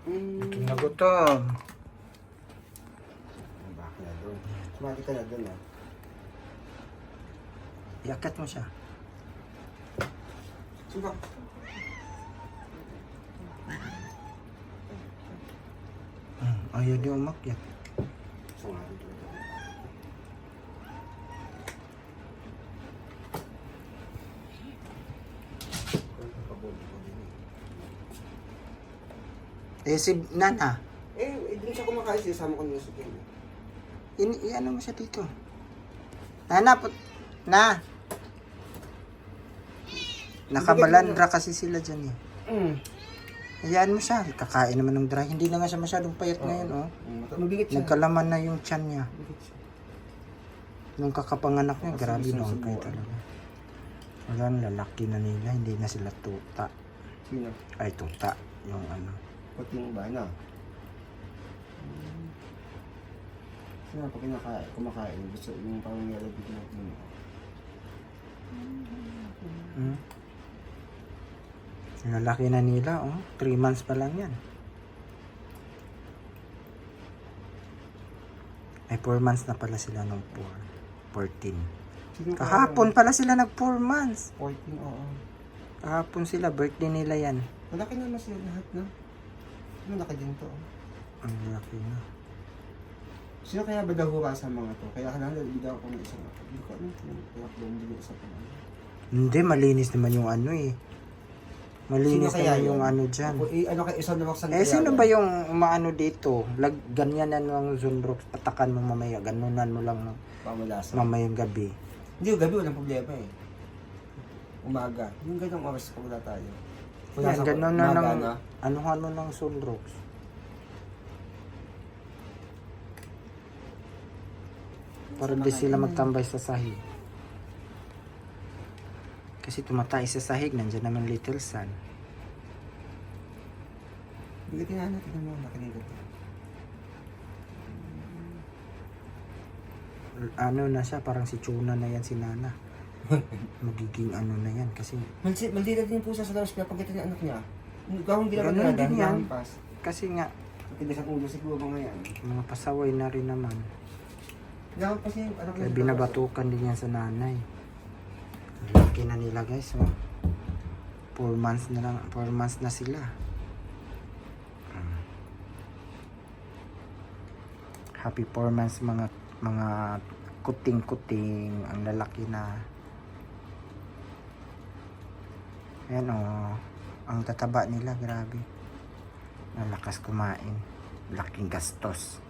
Gutom na gutom. Bakit na doon? Sumati ka na doon ah. Iakat mo siya. Suba. Ayaw di umakyat. Sumati ka doon. Si Nana, Doon siya kumakain, sinasama ko nila sa kanya. i-ano mo siya dito. Nana, Nakabalandra kasi sila dyan eh. Hayaan mo siya, kakain naman ng dry. Hindi na nga siya masyadong payat ngayon, oh. Mabigat siya. Nagkalaman na yung tiyan niya. Mabigat siya. Nung kakapanganak niya, Kasi grabe gusto doon sa kayo buwan. talaga. Wala, lalaki na nila, hindi na sila tuta. Sino? Ay, tuta. Yung ano. Pati yung ba na? Sino pag kumakain, gusto yung parang nilalagay na mo. Hmm? Lalaki na nila, oh. 3 months pa lang yan. Ay, 4 months na pala sila nung 14. Kahapon pala sila nag 4 months. 14, oo. Kahapon sila, birthday nila yan. Malaki naman sila lahat, no? Malaki din to. Ang laki na. Sino kaya ba daw sa mga to? Kaya nalagay daw ako ng isang ako. Hindi ko alam kung kaya ko hindi isa pa. Hindi, malinis naman yung ano eh. Malinis Sino kaya naman yun? yung ano dyan. Ano kaya isang namaksan Sino ba yung umaano dito? Ganyanan mo ang Zunrox, patakan mo mamaya, ganunan mo lang ng pamalasa? mamayang gabi. Hindi, yung gabi walang problema eh. Umaga. Yung ganong oras pag wala tayo. Yan, ganun na umaga ng, ano ng Zunrox. Para di sila magtambay sa sahig. Kasi tumatay sa sahig, nandiyan naman Little Sun. Hindi natin mo nakinig ito. Ano na siya, parang si Chuna na yan, si Nana. Magiging ano na yan, kasi Maldita din po sa labas pinapagitan ng anak niya. Gawang ginagawa Ganun na din yan. pas. kasi nga, Hindi sa ulo siguro mga yan. mga pasaway na rin naman. Gawang pa siya yung anak Kaya binabatukan din yan sa nanay. Laki na nila guys, oh. 4 months na lang, 4 months na sila. Happy 4 months mga kuting-kuting, ang lalaki na. Ayan oh, ang tataba nila, grabe. Nalakas kumain, laking gastos.